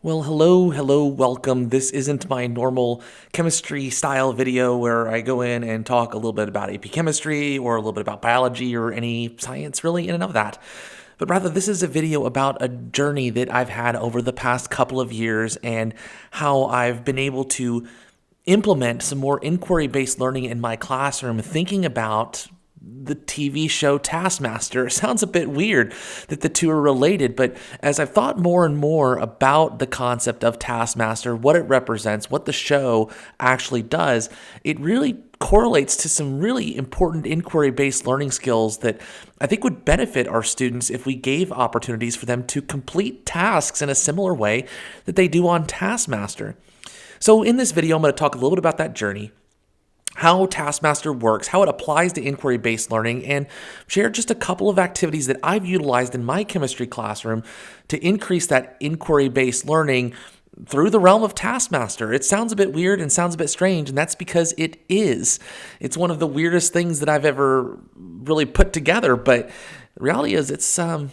Well, hello, welcome. This isn't my normal chemistry style video where I go in and talk a little bit about AP chemistry or a little bit about biology or any science really in and of that. But rather, this is a video about a journey that I've had over the past couple of years and how I've been able to implement some more inquiry-based learning in my classroom, thinking about the TV show Taskmaster. It sounds a bit weird that the two are related, but as I've thought more and more about the concept of Taskmaster, what it represents, what the show actually does, it really correlates to some really important inquiry-based learning skills that I think would benefit our students if we gave opportunities for them to complete tasks in a similar way that they do on Taskmaster. So in this video, I'm going to talk a little bit about that journey, how Taskmaster works, how it applies to inquiry-based learning, and share just a couple of activities that I've utilized in my chemistry classroom to increase that inquiry-based learning through the realm of Taskmaster. It sounds a bit weird and sounds a bit strange, and that's because it is. It's one of the weirdest things that I've ever really put together, but the reality is it's done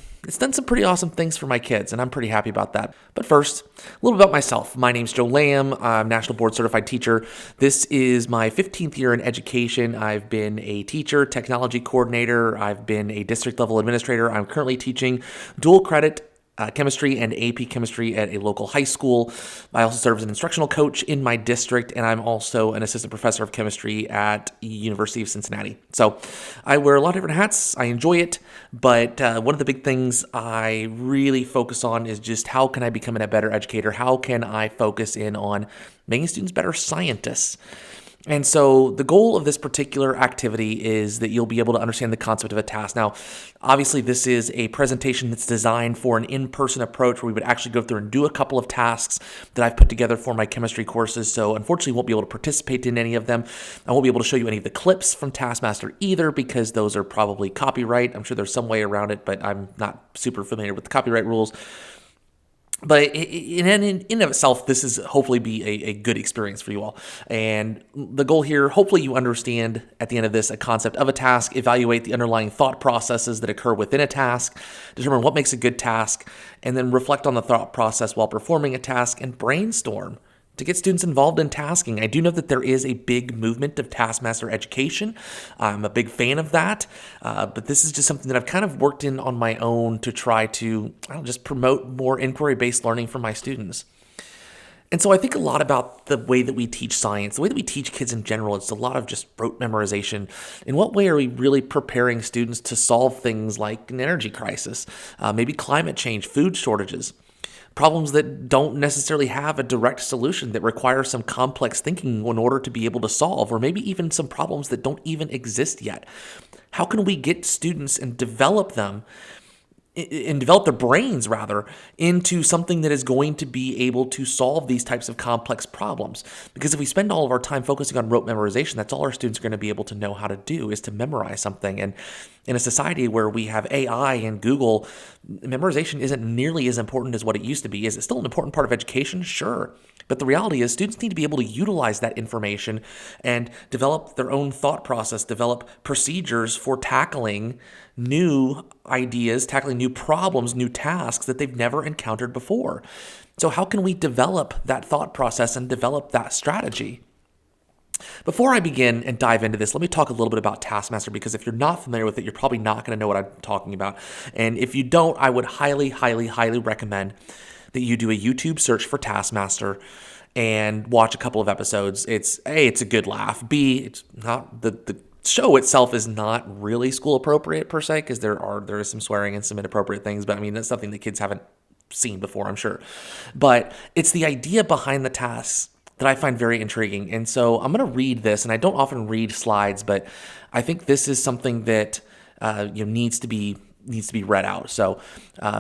some pretty awesome things for my kids, and I'm pretty happy about that. But first, a little bit about myself. My name's Joe Lamb. I'm a National Board Certified Teacher. This is my 15th year in education. I've been a teacher, technology coordinator. I've been a district level administrator. I'm currently teaching dual credit chemistry and AP chemistry at a local high school. I also serve as an instructional coach in my district, and I'm also an assistant professor of chemistry at University of Cincinnati. So I wear a lot of different hats. I enjoy it, but one of the big things I really focus on is just how can I become a better educator? How can I focus in on making students better scientists? And so the goal of this particular activity is that you'll be able to understand the concept of a task. Now, obviously, this is a presentation that's designed for an in-person approach where we would actually go through and do a couple of tasks that I've put together for my chemistry courses. So unfortunately, won't be able to participate in any of them. I won't be able to show you any of the clips from Taskmaster either because those are probably copyright. I'm sure there's some way around it, but I'm not super familiar with the copyright rules. But in and of itself, this is hopefully be a good experience for you all. And the goal here, hopefully you understand at the end of this a concept of a task, evaluate the underlying thought processes that occur within a task, determine what makes a good task, and then reflect on the thought process while performing a task and brainstorm to get students involved in tasking. I do know that there is a big movement of Taskmaster education. I'm a big fan of that, but this is just something that I've kind of worked in on my own to try to just promote more inquiry-based learning for my students. And so I think a lot about the way that we teach science, the way that we teach kids in general. It's a lot of just rote memorization. In what way are we really preparing students to solve things like an energy crisis, maybe climate change, food shortages? Problems that don't necessarily have a direct solution, that require some complex thinking in order to be able to solve, or maybe even some problems that don't even exist yet. How can we get students and develop them and develop their brains rather into something that is going to be able to solve these types of complex problems? Because if we spend all of our time focusing on rote memorization, that's all our students are going to be able to know how to do, is to memorize something. And in a society where we have AI and Google, memorization isn't nearly as important as what it used to be. Is it still an important part of education? Sure. But the reality is students need to be able to utilize that information and develop their own thought process, develop procedures for tackling new ideas, tackling new problems, new tasks that they've never encountered before. So how can we develop that thought process and develop that strategy? Before I begin and dive into this, let me talk a little bit about Taskmaster, because if you're not familiar with it, you're probably not going to know what I'm talking about. And if you don't, I would highly, highly, highly recommend that you do a YouTube search for Taskmaster and watch a couple of episodes. It's A, it's a good laugh. B, it's not the show itself is not really school appropriate per se, because there is some swearing and some inappropriate things, but I mean that's something that kids haven't seen before, I'm sure. But it's the idea behind the tasks that I find very intriguing. And so I'm going to read this, and I don't often read slides, but I think this is something that needs to be read out. So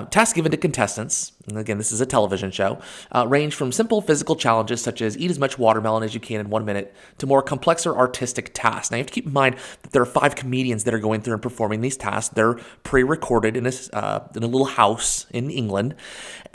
tasks given to contestants, and again, this is a television show, range from simple physical challenges such as eat as much watermelon as you can in 1 minute to more complexer artistic tasks. Now you have to keep in mind that there are 5 comedians that are going through and performing these tasks. They're pre-recorded in a little house in England,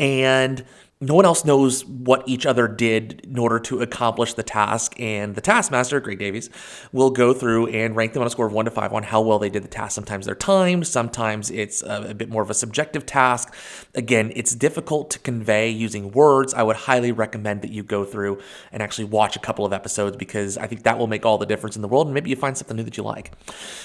and No one else knows what each other did in order to accomplish the task, and the Taskmaster, Greg Davies, will go through and rank them on a score of 1 to 5 on how well they did the task. Sometimes they're timed, sometimes it's a bit more of a subjective task. Again, it's difficult to convey using words. I would highly recommend that you go through and actually watch a couple of episodes, because I think that will make all the difference in the world, and maybe you find something new that you like.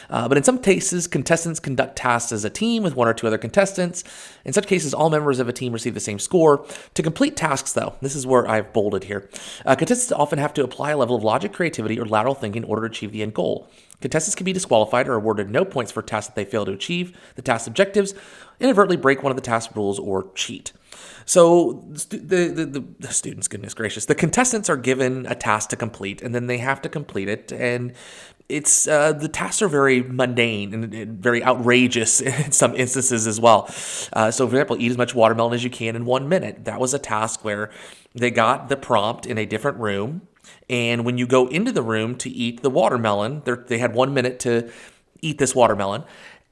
But in some cases, contestants conduct tasks as a team with 1 or 2 other contestants. In such cases, all members of a team receive the same score. To complete tasks, though, this is where I've bolded here. Contestants often have to apply a level of logic, creativity, or lateral thinking in order to achieve the end goal. Contestants can be disqualified or awarded no points for tasks that they fail to achieve the task objectives, inadvertently break one of the task rules, or cheat. So the students, goodness gracious, the contestants are given a task to complete, and then they have to complete it. And it's the tasks are very mundane and very outrageous in some instances as well. So, for example, eat as much watermelon as you can in 1 minute. That was a task where they got the prompt in a different room, and when you go into the room to eat the watermelon, they had 1 minute to eat this watermelon,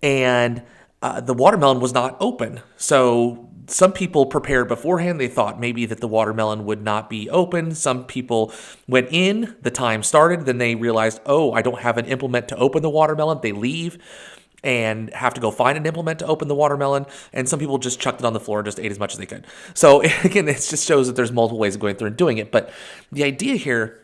and the watermelon was not open. So some people prepared beforehand. They thought maybe that the watermelon would not be open. Some people went in, the time started, then they realized, oh, I don't have an implement to open the watermelon. They leave and have to go find an implement to open the watermelon. And some people just chucked it on the floor and just ate as much as they could. So again, it just shows that there's multiple ways of going through and doing it. But the idea here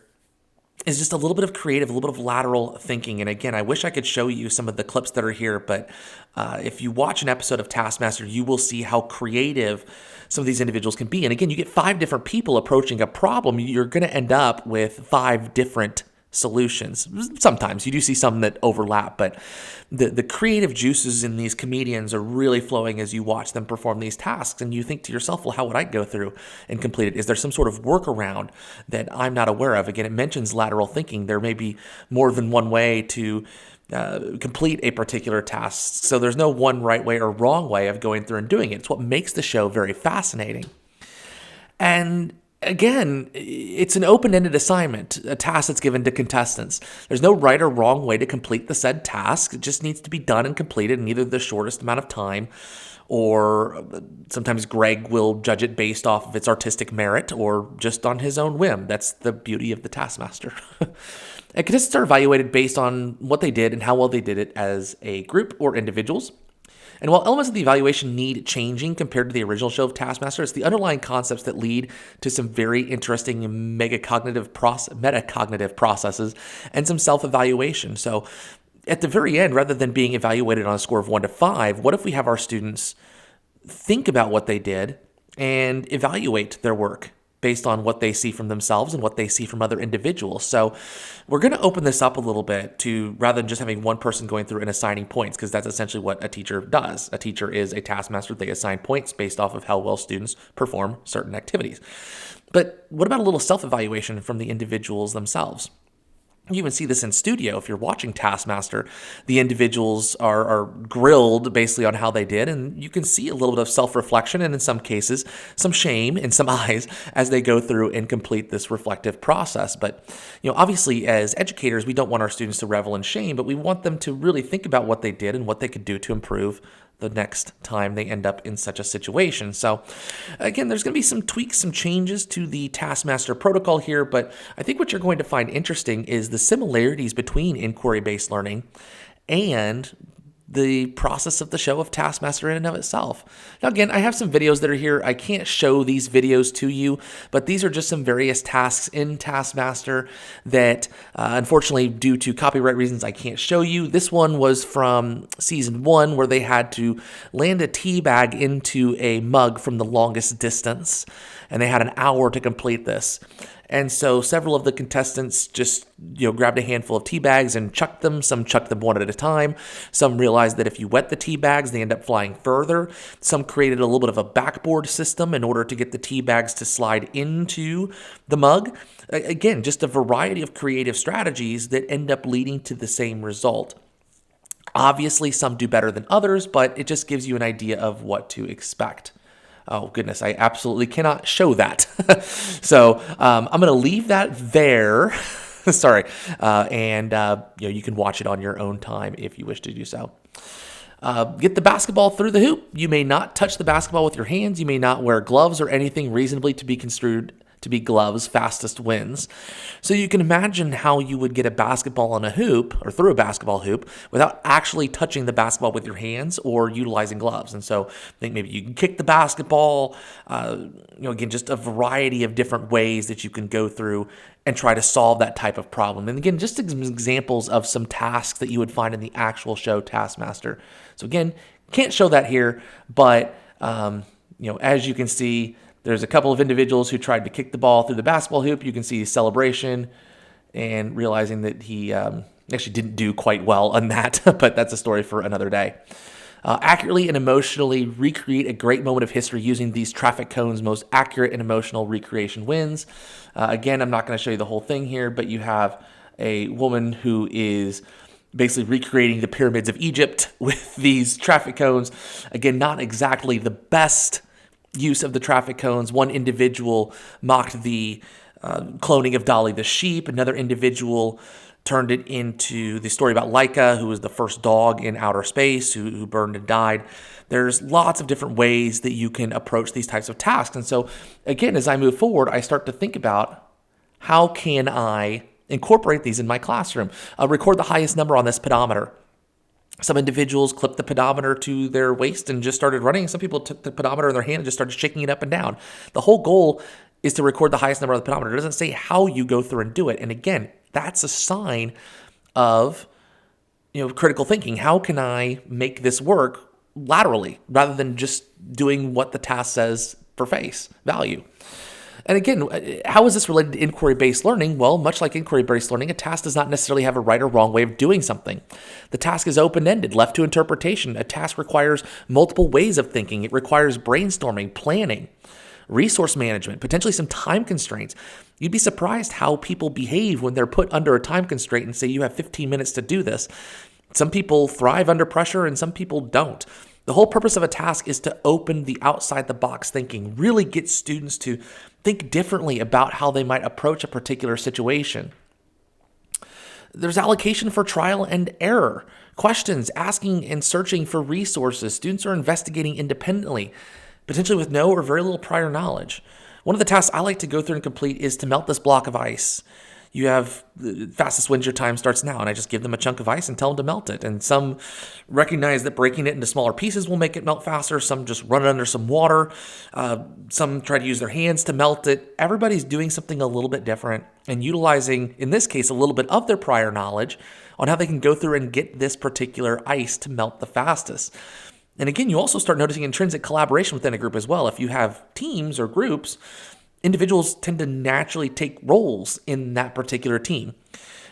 is just a little bit of creative, a little bit of lateral thinking. And again, I wish I could show you some of the clips that are here, but if you watch an episode of Taskmaster, you will see how creative some of these individuals can be. And again, you get 5 different people approaching a problem. You're going to end up with 5 different solutions. Sometimes you do see some that overlap, but the creative juices in these comedians are really flowing as you watch them perform these tasks, and you think to yourself, well, how would I go through and complete it? Is there some sort of workaround that I'm not aware of? Again, it mentions lateral thinking. There may be more than one way to complete a particular task, so there's no one right way or wrong way of going through and doing it. It's what makes the show very fascinating. And again, it's an open-ended assignment, a task that's given to contestants. There's no right or wrong way to complete the said task. It just needs to be done and completed in either the shortest amount of time, or sometimes Greg will judge it based off of its artistic merit or just on his own whim. That's the beauty of the Taskmaster. And contestants are evaluated based on what they did and how well they did it as a group or individuals. And while elements of the evaluation need changing compared to the original show of Taskmaster, it's the underlying concepts that lead to some very interesting metacognitive processes and some self-evaluation. So at the very end, rather than being evaluated on a score of 1 to 5, what if we have our students think about what they did and evaluate their work based on what they see from themselves and what they see from other individuals? So we're going to open this up a little bit to, rather than just having one person going through and assigning points, because that's essentially what a teacher does. A teacher is a taskmaster. They assign points based off of how well students perform certain activities. But what about a little self-evaluation from the individuals themselves? You even see this in studio. If you're watching Taskmaster, the individuals are grilled basically on how they did, and you can see a little bit of self-reflection and in some cases some shame in some eyes as they go through and complete this reflective process. But obviously as educators, we don't want our students to revel in shame, but we want them to really think about what they did and what they could do to improve the next time they end up in such a situation. So again, there's going to be some tweaks, some changes to the Taskmaster protocol here, but I think what you're going to find interesting is the similarities between inquiry-based learning and the process of the show of Taskmaster in and of itself. Now again, I have some videos that are here. I can't show these videos to you, but these are just some various tasks in Taskmaster that unfortunately, due to copyright reasons, I can't show you. This one was from season 1 where they had to land a tea bag into a mug from the longest distance, and they had an hour to complete this. And so several of the contestants just, grabbed a handful of tea bags and chucked them. Some chucked them one at a time. Some realized that if you wet the tea bags, they end up flying further. Some created a little bit of a backboard system in order to get the tea bags to slide into the mug. Again, just a variety of creative strategies that end up leading to the same result. Obviously, some do better than others, but it just gives you an idea of what to expect. Oh, goodness, I absolutely cannot show that. So I'm going to leave that there. Sorry. And you can watch it on your own time if you wish to do so. Get the basketball through the hoop. You may not touch the basketball with your hands. You may not wear gloves or anything reasonably to be construed to be gloves. Fastest wins. So you can imagine how you would get a basketball on a hoop or through a basketball hoop without actually touching the basketball with your hands or utilizing gloves. And so I think maybe you can kick the basketball, again, just a variety of different ways that you can go through and try to solve that type of problem. And again, just examples of some tasks that you would find in the actual show Taskmaster. So again, can't show that here, but as you can see, there's a couple of individuals who tried to kick the ball through the basketball hoop. You can see celebration and realizing that he actually didn't do quite well on that, but that's a story for another day. Accurately and emotionally recreate a great moment of history using these traffic cones. Most accurate and emotional recreation wins. Again, I'm not going to show you the whole thing here, but you have a woman who is basically recreating the pyramids of Egypt with these traffic cones. Again, not exactly the best use of the traffic cones. One individual mocked the cloning of Dolly the sheep. Another individual turned it into the story about Laika, who was the first dog in outer space who burned and died. There's lots of different ways that you can approach these types of tasks. And so, again, as I move forward, I start to think about how can I incorporate these in my classroom? Record the highest number on this pedometer. Some individuals clipped the pedometer to their waist and just started running. Some people took the pedometer in their hand and just started shaking it up and down. The whole goal is to record the highest number on the pedometer. It doesn't say how you go through and do it. And again, that's a sign of critical thinking. How can I make this work laterally rather than just doing what the task says for face value? And again, how is this related to inquiry-based learning? Well, much like inquiry-based learning, a task does not necessarily have a right or wrong way of doing something. The task is open-ended, left to interpretation. A task requires multiple ways of thinking. It requires brainstorming, planning, resource management, potentially some time constraints. You'd be surprised how people behave when they're put under a time constraint and say you have 15 minutes to do this. Some people thrive under pressure and some people don't. The whole purpose of a task is to open the outside the box thinking, really get students to think differently about how they might approach a particular situation. There's allocation for trial and error. Questions, asking and searching for resources. Students are investigating independently, potentially with no or very little prior knowledge. One of the tasks I like to go through and complete is to melt this block of ice. You have the fastest wins, your time starts now, and I just give them a chunk of ice and tell them to melt it. And some recognize that breaking it into smaller pieces will make it melt faster. Some just run it under some water. Some try to use their hands to melt it. Everybody's doing something a little bit different and utilizing, in this case, a little bit of their prior knowledge on how they can go through and get this particular ice to melt the fastest. And again, you also start noticing intrinsic collaboration within a group as well. If you have teams or groups, individuals tend to naturally take roles in that particular team.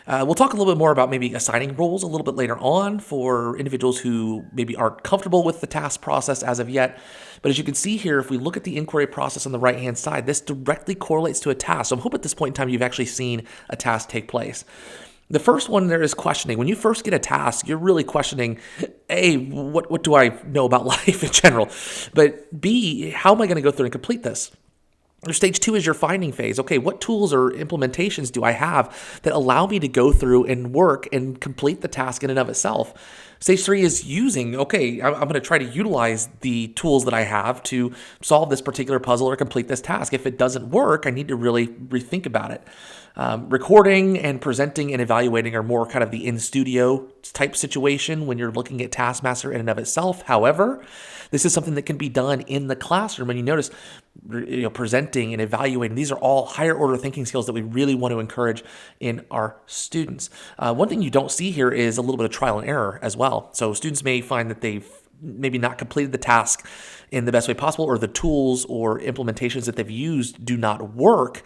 We'll talk a little bit more about maybe assigning roles a little bit later on for individuals who maybe aren't comfortable with the task process as of yet. But as you can see here, if we look at the inquiry process on the right-hand side, this directly correlates to a task. So I hope at this point in time you've actually seen a task take place. The first one there is questioning. When you first get a task, you're really questioning, A, what do I know about life in general? But B, how am I going to go through and complete this? Stage 2 is your finding phase. Okay, what tools or implementations do I have that allow me to go through and work and complete the task in and of itself? Stage 3 is using, okay, I'm going to try to utilize the tools that I have to solve this particular puzzle or complete this task. If it doesn't work, I need to really rethink about it. Recording and presenting and evaluating are more kind of the in-studio type situation when you're looking at Taskmaster in and of itself. However, this is something that can be done in the classroom. And you notice, presenting and evaluating, these are all higher order thinking skills that we really want to encourage in our students. One thing you don't see here is a little bit of trial and error as well. So students may find that they've maybe not completed the task in the best way possible, or the tools or implementations that they've used do not work.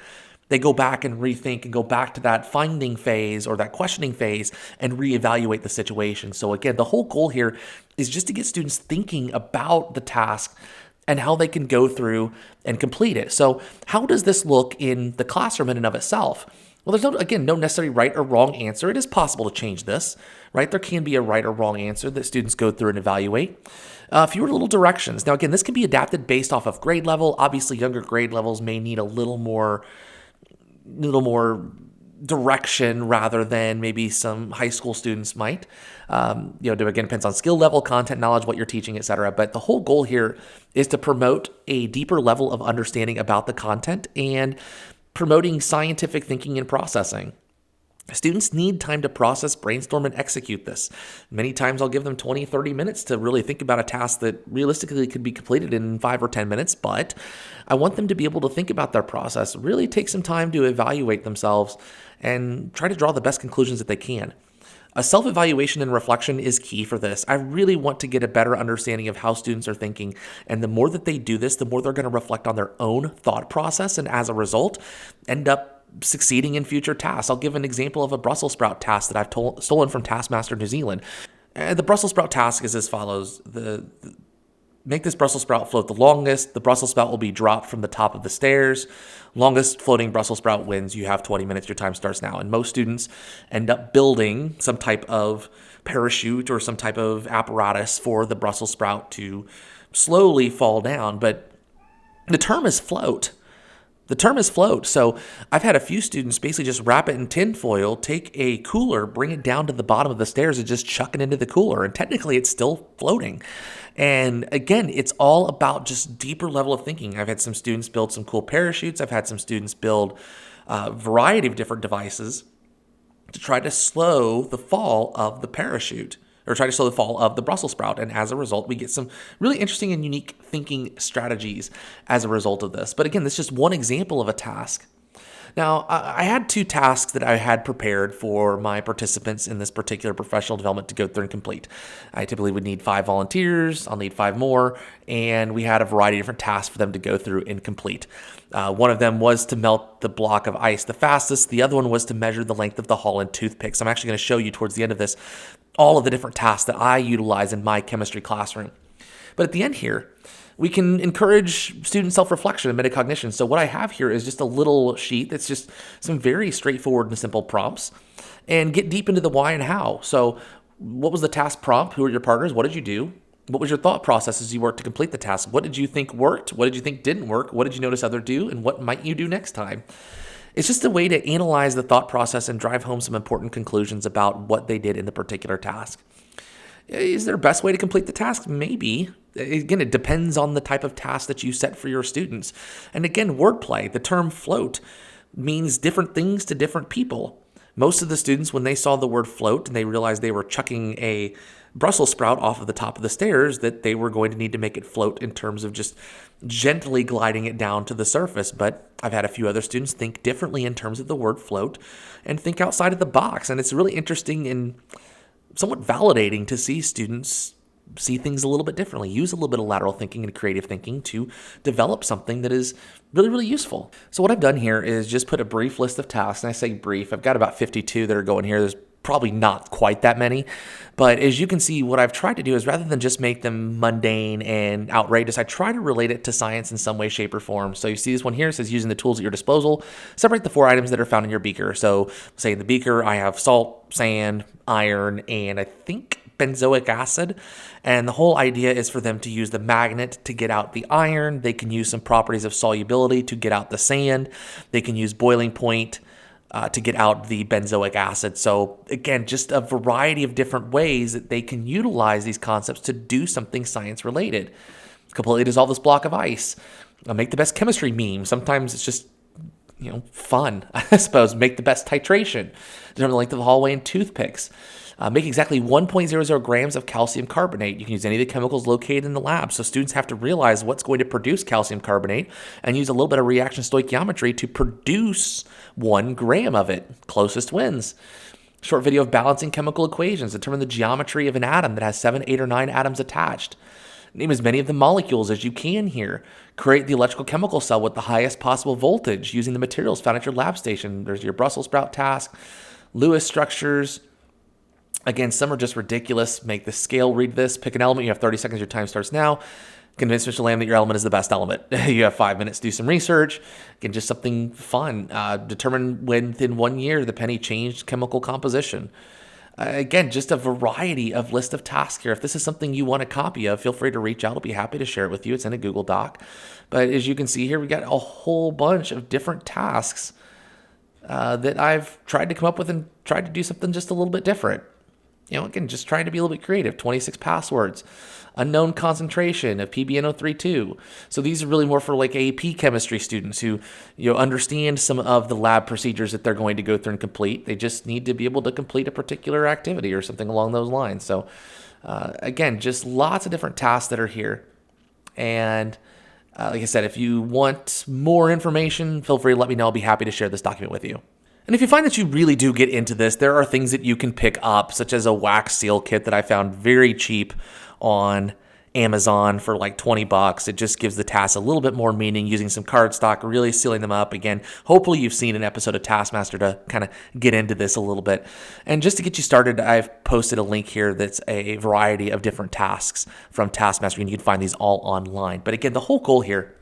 They go back and rethink and go back to that finding phase or that questioning phase and reevaluate the situation. So again, the whole goal here is just to get students thinking about the task and how they can go through and complete it. So how does this look in the classroom in and of itself? Well, there's no necessarily right or wrong answer. It is possible to change this, right? There can be a right or wrong answer that students go through and evaluate. Fewer little directions. Now, again, this can be adapted based off of grade level. Obviously, younger grade levels may need a little more direction rather than maybe some high school students might. Again, depends on skill level, content knowledge, what you're teaching, etc. But the whole goal here is to promote a deeper level of understanding about the content and promoting scientific thinking and processing. Students need time to process, brainstorm, and execute this. Many times I'll give them 20, 30 minutes to really think about a task that realistically could be completed in 5 or 10 minutes, but I want them to be able to think about their process, really take some time to evaluate themselves, and try to draw the best conclusions that they can. A self-evaluation and reflection is key for this. I really want to get a better understanding of how students are thinking, and the more that they do this, the more they're going to reflect on their own thought process, and as a result, end up succeeding in future tasks. I'll give an example of a Brussels sprout task that I've stolen from Taskmaster New Zealand. The Brussels sprout task is as follows. Make this Brussels sprout float the longest. The Brussels sprout will be dropped from the top of the stairs. Longest floating Brussels sprout wins. You have 20 minutes. Your time starts now. And most students end up building some type of parachute or some type of apparatus for the Brussels sprout to slowly fall down. But the term is float. The term is float. So I've had a few students basically just wrap it in tin foil, take a cooler, bring it down to the bottom of the stairs and just chuck it into the cooler. And technically it's still floating. And again, it's all about just deeper level of thinking. I've had some students build some cool parachutes. I've had some students build a variety of different devices to try to slow the fall of the parachute, or try to slow the fall of the Brussels sprout. And as a result, we get some really interesting and unique thinking strategies as a result of this. But again, this is just one example of a task. Now, I had 2 tasks that I had prepared for my participants in this particular professional development to go through and complete. I typically would need 5 volunteers. I'll need 5 more. And we had a variety of different tasks for them to go through and complete. One of them was to melt the block of ice the fastest. The other one was to measure the length of the hull in toothpicks. I'm actually going to show you towards the end of this all of the different tasks that I utilize in my chemistry classroom. But at the end here, we can encourage student self-reflection and metacognition. So what I have here is just a little sheet that's just some very straightforward and simple prompts, and get deep into the why and how. So what was the task prompt? Who are your partners? What did you do? What was your thought process as you worked to complete the task? What did you think worked? What did you think didn't work? What did you notice others do? And what might you do next time? It's just a way to analyze the thought process and drive home some important conclusions about what they did in the particular task. Is there a best way to complete the task? Maybe. Again, it depends on the type of task that you set for your students. And again, wordplay. The term float means different things to different people. Most of the students, when they saw the word float and they realized they were chucking a Brussels sprout off of the top of the stairs, that they were going to need to make it float in terms of just gently gliding it down to the surface. But I've had a few other students think differently in terms of the word float and think outside of the box. And it's really interesting and somewhat validating to see students see things a little bit differently, use a little bit of lateral thinking and creative thinking to develop something that is really, really useful. So what I've done here is just put a brief list of tasks, and I say brief, I've got about 52 that are going here. There's probably not quite that many, but as you can see, what I've tried to do is rather than just make them mundane and outrageous, I try to relate it to science in some way, shape, or form. So you see this one here, it says using the tools at your disposal, separate the 4 items that are found in your beaker. So say in the beaker, I have salt, sand, iron, and I think benzoic acid. And the whole idea is for them to use the magnet to get out the iron. They can use some properties of solubility to get out the sand. They can use boiling point to get out the benzoic acid. So again, just a variety of different ways that they can utilize these concepts to do something science related. Completely dissolve this block of ice. Make the best chemistry meme. Sometimes it's just fun, I suppose. Make the best titration. Determine the length of the hallway in toothpicks. Make exactly 1.00 grams of calcium carbonate. You can use any of the chemicals located in the lab. So students have to realize what's going to produce calcium carbonate and use a little bit of reaction stoichiometry to produce 1 gram of it. Closest wins. Short video of balancing chemical equations. Determine the geometry of an atom that has 7, 8, or 9 atoms attached. Name as many of the molecules as you can here. Create the electrical chemical cell with the highest possible voltage using the materials found at your lab station. There's your Brussels sprout task. Lewis structures. Again, some are just ridiculous. Make the scale read this. Pick an element. You have 30 seconds. Your time starts now. Convince Mr. Lamb that your element is the best element. You have 5 minutes to do some research. Again, just something fun. Determine when within 1 year the penny changed chemical composition. Again, just a variety of list of tasks here. If this is something you want a copy of, feel free to reach out. I'll be happy to share it with you. It's in a Google Doc. But as you can see here, we got a whole bunch of different tasks that I've tried to come up with and tried to do something just a little bit different. Again, just trying to be a little bit creative. 26 passwords, unknown concentration of PBNO32. So these are really more for like AP chemistry students who understand some of the lab procedures that they're going to go through and complete. They just need to be able to complete a particular activity or something along those lines. So again, just lots of different tasks that are here. And like I said, if you want more information, feel free to let me know. I'll be happy to share this document with you. And if you find that you really do get into this, there are things that you can pick up, such as a wax seal kit that I found very cheap on Amazon for like $20. It just gives the tasks a little bit more meaning, using some cardstock, really sealing them up. Again, hopefully you've seen an episode of Taskmaster to kind of get into this a little bit. And just to get you started, I've posted a link here that's a variety of different tasks from Taskmaster, and you can find these all online. But again, the whole goal here,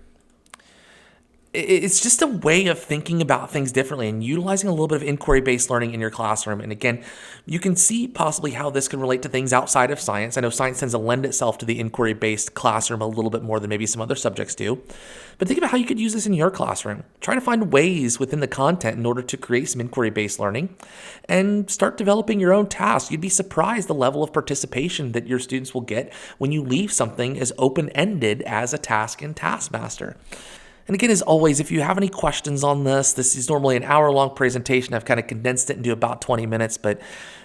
it's just a way of thinking about things differently and utilizing a little bit of inquiry-based learning in your classroom. And again, you can see possibly how this can relate to things outside of science. I know science tends to lend itself to the inquiry-based classroom a little bit more than maybe some other subjects do. But think about how you could use this in your classroom. Try to find ways within the content in order to create some inquiry-based learning and start developing your own tasks. You'd be surprised the level of participation that your students will get when you leave something as open-ended as a task in Taskmaster. And again, as always, if you have any questions on this is normally an hour-long presentation. I've kind of condensed it into about 20 minutes, but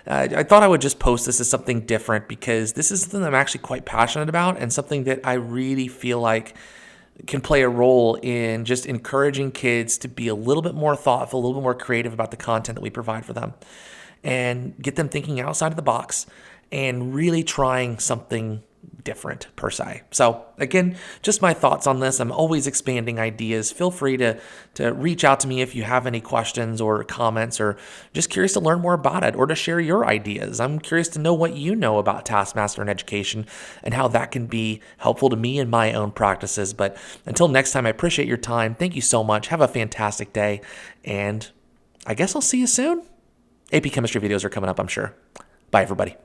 I thought I would just post this as something different because this is something that I'm actually quite passionate about and something that I really feel like can play a role in just encouraging kids to be a little bit more thoughtful, a little bit more creative about the content that we provide for them and get them thinking outside of the box and really trying something different per se. So again, just my thoughts on this. I'm always expanding ideas. Feel free to reach out to me if you have any questions or comments or just curious to learn more about it or to share your ideas. I'm curious to know what you know about Taskmaster and education and how that can be helpful to me in my own practices. But until next time, I appreciate your time. Thank you so much. Have a fantastic day. And I guess I'll see you soon. AP Chemistry videos are coming up, I'm sure. Bye, everybody.